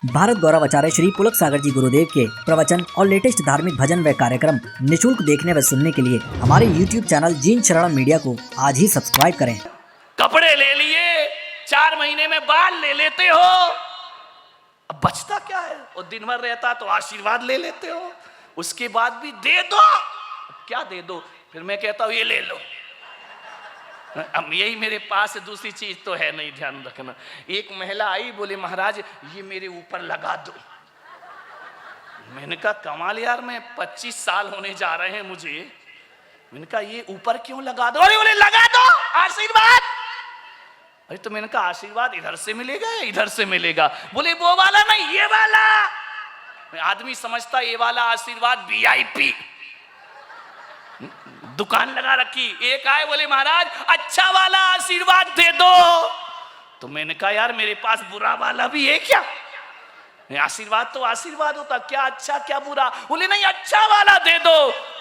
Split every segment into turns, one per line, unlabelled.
भारत गौरव आचार्य श्री पुलक सागर जी गुरुदेव के प्रवचन और लेटेस्ट धार्मिक भजन व कार्यक्रम निशुल्क देखने व सुनने के लिए हमारे YouTube चैनल जीन शरण मीडिया को आज ही सब्सक्राइब करें।
कपड़े ले लिए, 4 महीने में बाल ले लेते हो, अब बचता क्या है? और दिन भर रहता तो आशीर्वाद ले लेते हो, उसके बाद भी दे दो। क्या दे दो? फिर मैं कहता हूँ ये ले लो। अब यही मेरे पास, दूसरी चीज तो है नहीं, ध्यान रखना। एक महिला आई, बोले महाराज ये मेरे ऊपर लगा दो। मैंने कहा कमाल यार, मैं 25 साल होने जा रहे हैं मुझे। मैंने कहा ये ऊपर क्यों लगा दो? अरे बोले लगा दो आशीर्वाद। अरे तो मैंने कहा आशीर्वाद इधर से मिलेगा या इधर से मिलेगा? बोले वो वाला नहीं, ये वाला। आदमी समझता ये वाला आशीर्वाद VIP दुकान लगा रखी। एक आए, बोले महाराज अच्छा वाला आशीर्वाद दे दो। तो मैंने कहा यार मेरे पास बुरा वाला भी है क्या? आशीर्वाद तो आशीर्वाद होता, क्या अच्छा क्या बुरा? बोले नहीं अच्छा वाला दे दो।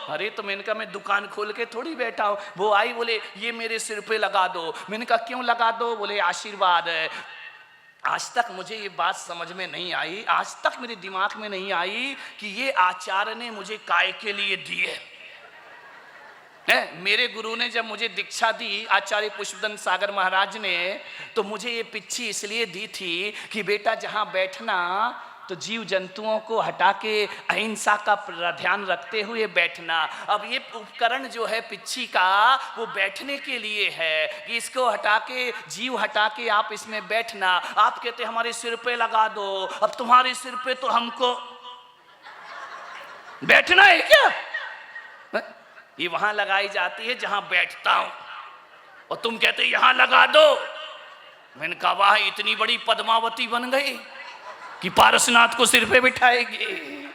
अरे तो मैंने कहा मैं दुकान खोल के थोड़ी बैठा हूं। वो आई, बोले ये मेरे सिर पे लगा दो। मैंने कहा क्यों लगा दो? बोले आशीर्वाद है। आज तक मुझे ये बात समझ में नहीं आई, आज तक मेरे दिमाग में नहीं आई कि ये आचार्य ने मुझे काय के लिए दिए। मेरे गुरु ने जब मुझे दीक्षा दी, आचार्य पुष्पदंत सागर महाराज ने, तो मुझे ये पिच्छी इसलिए दी थी कि बेटा जहां बैठना तो जीव जंतुओं को हटा के अहिंसा का ध्यान रखते हुए बैठना। अब ये उपकरण जो है पिच्छी का, वो बैठने के लिए है कि इसको हटा के, जीव हटा के आप इसमें बैठना। आप कहते हमारे सिर पे लगा दो, अब तुम्हारे सिर पे तो हमको बैठना है क्या? ये वहां लगाई जाती है जहां बैठता हूं, और तुम कहते यहां लगा दो। मैंने कहा वाह, इतनी बड़ी पद्मावती बन गई कि पारसनाथ को सिर पे बिठाएगी।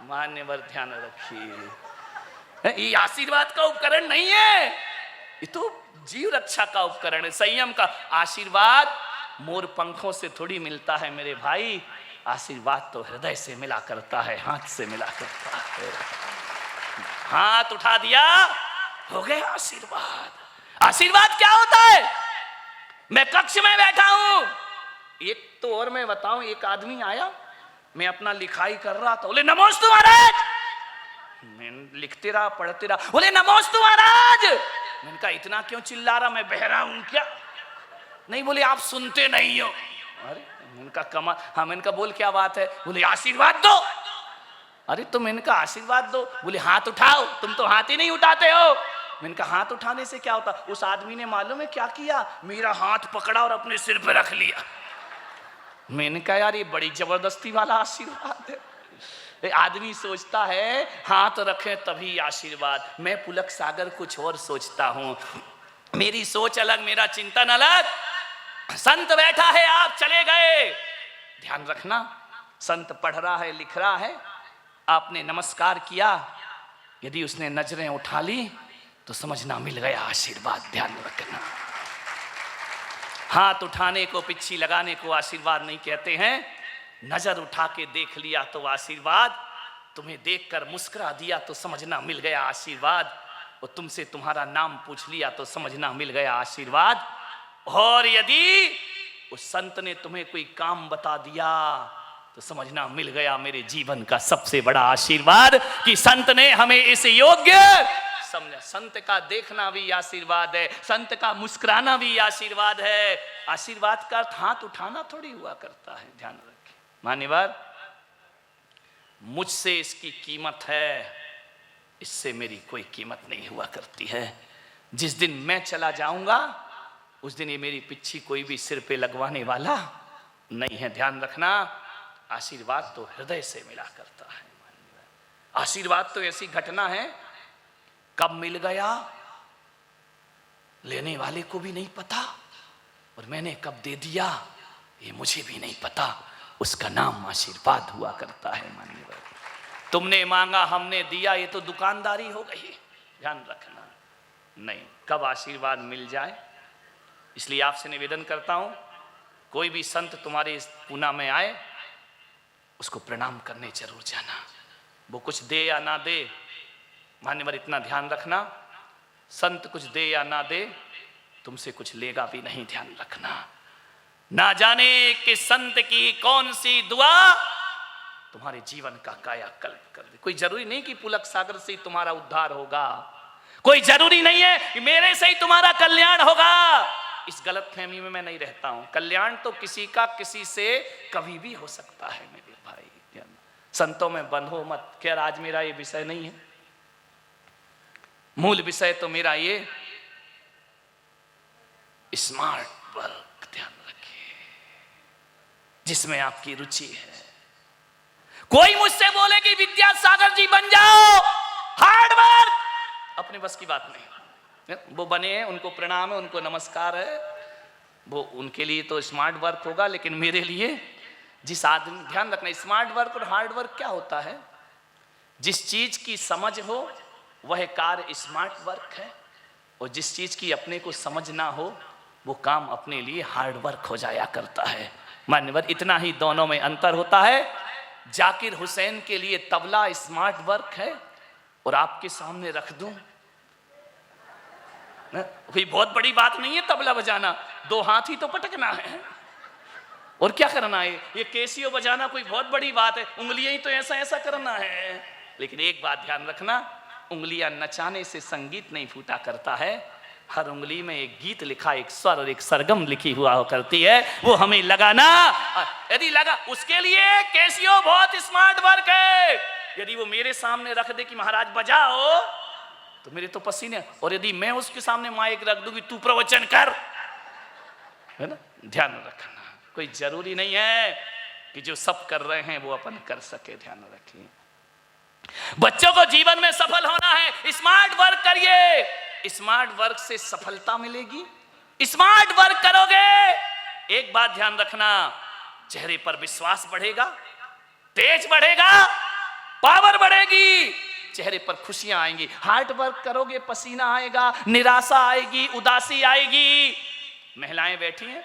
मान्यवर ध्यान रखिए, ये आशीर्वाद का उपकरण नहीं है, ये तो जीव रक्षा का उपकरण है, संयम का। आशीर्वाद मोर पंखों से थोड़ी मिलता है मेरे भाई, आशीर्वाद तो हृदय से मिला करता है, हाथ से मिला करता है। हाथ उठा दिया, हो गया आशीर्वाद। आशीर्वाद क्या होता है? मैं कक्ष में बैठा हूं, एक तो और मैं बताऊं, एक आदमी आया, मैं अपना लिखाई कर रहा था, बोले नमोस्तु महाराज। मैं लिखते रहा, पढ़ते रहा, बोले नमोस्तु महाराज। मैंने कहा इतना क्यों चिल्ला रहा, मैं बहरा हूं क्या? नहीं, बोले आप सुनते नहीं हो। अरे मैंने कहा कमाल। हाँ, मैंने कहा बोल क्या बात है? बोले आशीर्वाद दो। अरे तो मैंने कहा आशीर्वाद दो। बोले हाथ उठाओ, तुम तो हाथ ही नहीं उठाते हो। मैंने कहा हाथ उठाने से क्या होता? उस आदमी ने मालूम है क्या किया? मेरा हाथ पकड़ा और अपने सिर पे रख लिया। मैंने कहा यार ये बड़ी जबरदस्ती वाला आशीर्वाद है। आदमी सोचता है हाथ रखें तभी आशीर्वाद, मैं पुलक सागर कुछ और सोचता हूं। मेरी सोच अलग, मेरा चिंतन अलग। संत बैठा है, आप चले गए, ध्यान रखना। संत पढ़ रहा है, लिख रहा है, आपने नमस्कार किया, यदि उसने नजरें उठा ली तो समझना मिल गया आशीर्वाद। ध्यान रखना, हाथ उठाने को, पिच्छी लगाने को आशीर्वाद नहीं कहते हैं। नजर उठा के देख लिया तो आशीर्वाद, तुम्हें देखकर मुस्कुरा दिया तो समझना मिल गया आशीर्वाद, और तुमसे तुम्हारा नाम पूछ लिया तो समझना मिल गया आशीर्वाद। और यदि उस संत ने तुम्हें कोई काम बता दिया तो समझना मिल गया मेरे जीवन का सबसे बड़ा आशीर्वाद कि संत ने हमें इस योग्य समझा। संत का देखना भी आशीर्वाद है, संत का मुस्कुराना भी आशीर्वाद है। आशीर्वाद का अर्थ हाथ उठाना थोड़ी हुआ करता है, ध्यान रखें। मान्यवर, मुझसे इसकी कीमत है, इससे मेरी कोई कीमत नहीं हुआ करती है। जिस दिन मैं चला जाऊंगा उस दिन ये मेरी पिच्छी कोई भी सिर पे लगवाने वाला नहीं है। ध्यान रखना, आशीर्वाद तो हृदय से मिला करता है। आशीर्वाद तो ऐसी घटना है, कब मिल गया लेने वाले को भी नहीं पता, और मैंने कब दे दिया ये मुझे भी नहीं पता। उसका नाम आशीर्वाद हुआ करता है। मान्यवर, तुमने मांगा हमने दिया, ये तो दुकानदारी हो गई। ध्यान रखना, नहीं, कब आशीर्वाद मिल जाए। इसलिए आपसे निवेदन करता हूं, कोई भी संत तुम्हारे इस पूना में आए उसको प्रणाम करने जरूर जाना। वो कुछ दे या ना दे, मान्यवर इतना ध्यान रखना, संत कुछ दे या ना दे तुमसे कुछ लेगा भी नहीं। ध्यान रखना, ना जाने कि संत की कौन सी दुआ तुम्हारे जीवन का कायाकल्प कर दे। कोई जरूरी नहीं कि पुलक सागर से ही तुम्हारा उद्धार होगा, कोई जरूरी नहीं है कि मेरे से ही तुम्हारा कल्याण होगा। इस गलतफहमी में मैं नहीं रहता हूं। कल्याण तो किसी का किसी से कभी भी हो सकता है मेरे भाई। संतों में बंधो मत। खैर आज मेरा ये विषय नहीं है, मूल विषय तो मेरा ये स्मार्ट वर्क, ध्यान रखिए, जिसमें आपकी रुचि है। कोई मुझसे बोले कि विद्यासागर जी बन जाओ, हार्ड वर्क, अपने बस की बात नहीं। वो बने हैं, उनको प्रणाम है, उनको नमस्कार है, वो उनके लिए तो स्मार्ट वर्क होगा। लेकिन मेरे लिए जिस आदमी, ध्यान रखना, स्मार्ट वर्क और हार्ड वर्क क्या होता है? जिस चीज की समझ हो वह कार्य स्मार्ट वर्क है, और जिस चीज की अपने को समझ ना हो वो काम अपने लिए हार्ड वर्क हो जाया करता है। मान्यवर, इतना ही दोनों में अंतर होता है। जाकिर हुसैन के लिए तबला स्मार्ट वर्क है, और आपके सामने रख दूं, कोई बहुत बड़ी बात नहीं है तबला बजाना, 2 हाथ ही तो पटकना है और क्या करना है। ये कैसियो बजाना कोई बहुत बड़ी बात है, उंगलियां ही तो ऐसा ऐसा करना है। लेकिन एक बात ध्यान रखना, उंगलियां नचाने से संगीत नहीं फूटा करता है। हर उंगली में एक गीत लिखा, एक स्वर और एक सरगम लिखी हुआ करती है, वो हमें लगाना। यदि लगा, उसके लिए कैसियो बहुत स्मार्ट वर्क है। यदि वो मेरे सामने रख दे कि महाराज बजाओ, तो मेरे तो पसीने, और यदि मैं उसके सामने माइक रख दूंगी तू प्रवचन कर, है ना। ध्यान रखना, कोई जरूरी नहीं है कि जो सब कर रहे हैं वो अपन कर सके। ध्यान रखिए, बच्चों को जीवन में सफल होना है, स्मार्ट वर्क करिए। स्मार्ट वर्क से सफलता मिलेगी। स्मार्ट वर्क करोगे, एक बात ध्यान रखना, चेहरे पर विश्वास बढ़ेगा, तेज बढ़ेगा, पावर बढ़ेगी, चेहरे पर खुशियां आएंगी। हार्ड वर्क करोगे, पसीना आएगा, निराशा आएगी, उदासी आएगी। महिलाएं बैठी हैं,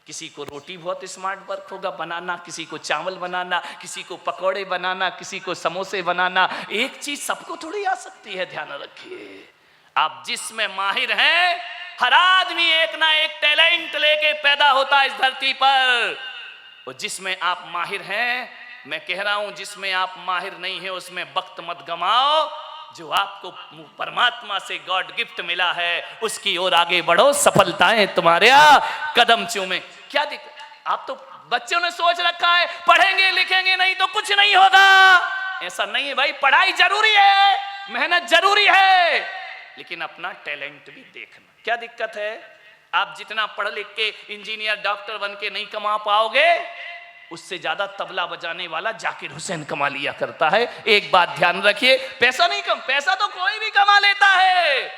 किसी को रोटी बहुत स्मार्ट वर्क होगा बनाना, किसी को चावल बनाना, किसी को पकौड़े बनाना, किसी को समोसे बनाना। एक चीज सबको थोड़ी आ सकती है, ध्यान रखिए। आप जिसमें माहिर हैं, हर आदमी एक ना एक टैलेंट लेके पैदा होता है इस धरती पर, और जिसमें आप माहिर हैं, मैं कह रहा हूं जिसमें आप माहिर नहीं है उसमें वक्त मत गमाओ। जो आपको परमात्मा से गॉड गिफ्ट मिला है उसकी ओर आगे बढ़ो, सफलताएं तुम्हारे कदम चूमे। क्या दिक्कत? आप तो बच्चों ने सोच रखा है पढ़ेंगे लिखेंगे नहीं तो कुछ नहीं होगा। ऐसा नहीं है भाई, पढ़ाई जरूरी है, मेहनत जरूरी है, लेकिन अपना टैलेंट भी देखना। क्या दिक्कत है? आप जितना पढ़ लिख के इंजीनियर डॉक्टर बन के नहीं कमा पाओगे, उससे ज्यादा तबला बजाने वाला जाकिर हुसैन कमा लिया करता है। एक बात ध्यान रखिए, पैसा नहीं कम, पैसा तो कोई भी कमा लेता है।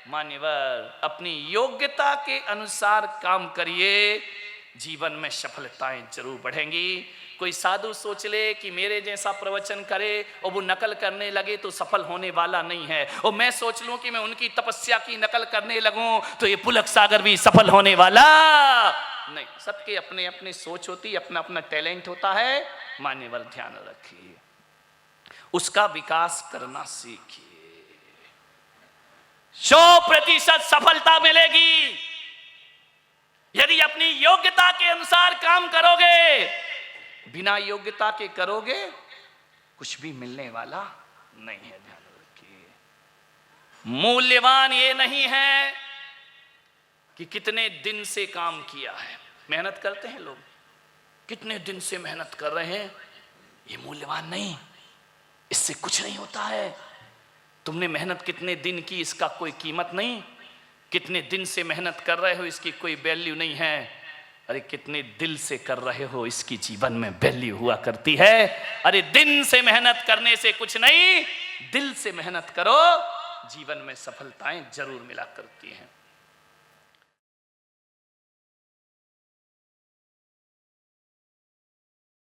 मान्यवर, अपनी योग्यता के अनुसार काम करिए, जीवन में सफलताएं जरूर बढ़ेंगी। कोई साधु सोच ले कि मेरे जैसा प्रवचन करे और वो नकल करने लगे तो सफल होने वाला नहीं है, और मैं सोच लूं कि मैं उनकी तपस्या की नकल करने लगूं तो ये पुलक सागर भी सफल होने वाला नहीं। सबके अपने अपने सोच होती, अपना अपना टैलेंट होता है। मान्यवर, ध्यान रखिए, उसका विकास करना सीखिए, 100% सफलता मिलेगी। यदि अपनी योग्यता के अनुसार काम करोगे, बिना योग्यता के करोगे कुछ भी मिलने वाला नहीं है। ध्यान रखिए, मूल्यवान ये नहीं है कि कितने दिन से काम किया है। मेहनत करते हैं लोग, कितने दिन से मेहनत कर रहे हैं, ये मूल्यवान नहीं, इससे कुछ नहीं होता है। तुमने मेहनत कितने दिन की इसका कोई कीमत नहीं, कितने दिन से मेहनत कर रहे हो इसकी कोई वैल्यू नहीं है। अरे कितने दिल से कर रहे हो इसकी जीवन में वैल्यू हुआ करती है। अरे दिन से मेहनत करने से कुछ नहीं, दिल से मेहनत करो, जीवन में सफलताएं जरूर मिला करती हैं।